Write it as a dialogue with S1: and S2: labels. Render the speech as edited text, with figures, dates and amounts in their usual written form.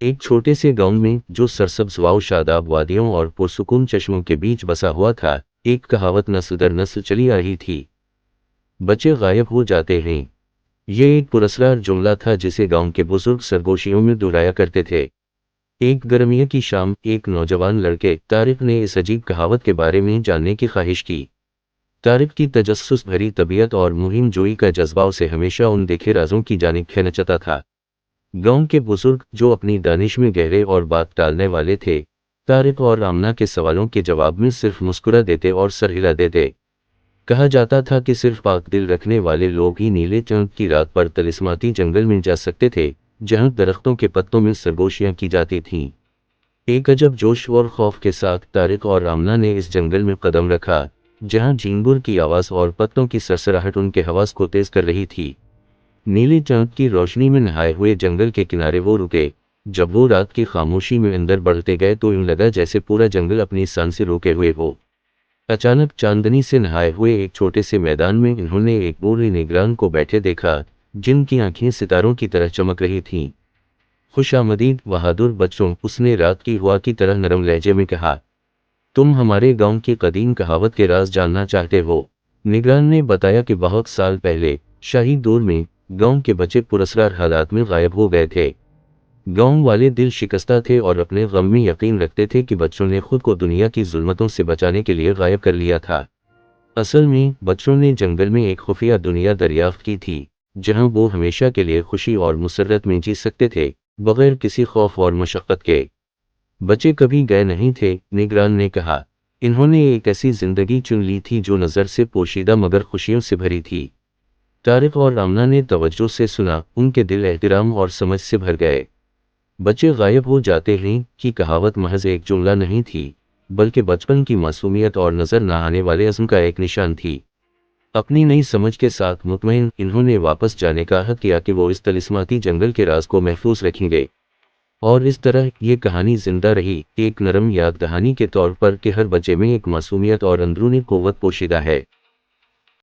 S1: एक छोटे से गांव में जो सरसब्ज शादाब वादियों और पुरसुकून चश्मों के बीच बसा हुआ था, एक कहावत नस्ल दर नस्ल चली आ रही थी। बच्चे गायब हो जाते हैं। ये एक पुरस्कार जुमला था जिसे गांव के बुजुर्ग सरगोशियों में दोहराया करते थे। एक गर्मियों की शाम एक नौजवान लड़के तारिक ने इस अजीब कहावत के बारे में जानने की ख्वाहिश की। तारिक की तजस्सुस भरी तबीयत और मुहिम जोई का जज्बा उसे हमेशा उन देखे राजों की जानिब खींचता था। गांव के बुजुर्ग जो अपनी दानिश में गहरे और बात टालने वाले थे, तारिक और आमना के सवालों के जवाब में सिर्फ मुस्कुरा देते और सर हिला देते। कहा जाता था कि सिर्फ पाक दिल रखने वाले लोग ही नीले चांद की रात पर तिलिस्माती जंगल में जा सकते थे, जहां दरख्तों के पत्तों में सरगोशियां की जाती थीं। एक अजब जोश और खौफ के साथ तारिक और आमना ने इस जंगल में कदम रखा, जहां झींगुर की आवाज़ और पत्तों की सरसराहट उनके हवास को तेज कर रही थी। नीले चांद की रोशनी में नहाए हुए जंगल के किनारे वो रुके। जब वो रात की खामोशी में अंदर बढ़ते गए तो यूं लगा जैसे पूरा जंगल अपनी सांसें रोके हुए हो। अचानक चांदनी से नहाए हुए एक छोटे से मैदान में इन्होंने एक बूढ़े निगरान को बैठे देखा, जिनकी आंखें सितारों की तरह चमक रही थीं। खुशामदीद बहादुर बच्चों, उसने रात की हुआ की तरह नरम लहजे में कहा। तुम हमारे गांव की कदीम कहावत के राज जानना चाहते हो? निगरान ने बताया कि बहुत साल पहले शाही दौर में गांव के बच्चे पुरस्कार हालात में गायब हो गए थे। गांव वाले दिल शिकस्ता थे और अपने गम में यकीन रखते थे कि बच्चों ने खुद को दुनिया की जुल्मतों से बचाने के लिए गायब कर लिया था। असल में बच्चों ने जंगल में एक खुफिया दुनिया दरियाफ्त की थी, जहां वो हमेशा के लिए खुशी और मुसर्रत में जी सकते थे, बगैर किसी खौफ और मशक्क़त के। बच्चे कभी गए नहीं थे, निगरान ने कहा। इन्होंने एक ऐसी जिंदगी चुन ली थी जो नज़र से पोशीदा मगर खुशियों से भरी थी। तारिक और आमना ने तवज्जो से सुना, उनके दिल एहतराम और समझ से भर गए। बच्चे गायब हो जाते हैं कि कहावत महज एक जुमला नहीं थी, बल्कि बचपन की मासूमियत और नजर न आने वाले अज़्म का एक निशान थी। अपनी नई समझ के साथ मुतमईन इन्होंने वापस जाने का अहद किया कि वो इस तिलिस्माती जंगल के राज को महफूज रखेंगे। और इस तरह ये कहानी जिंदा रही, एक नरम याद दहानी के तौर पर कि हर बच्चे में एक मासूमियत और अंदरूनी क़ुव्वत पोशीदा है।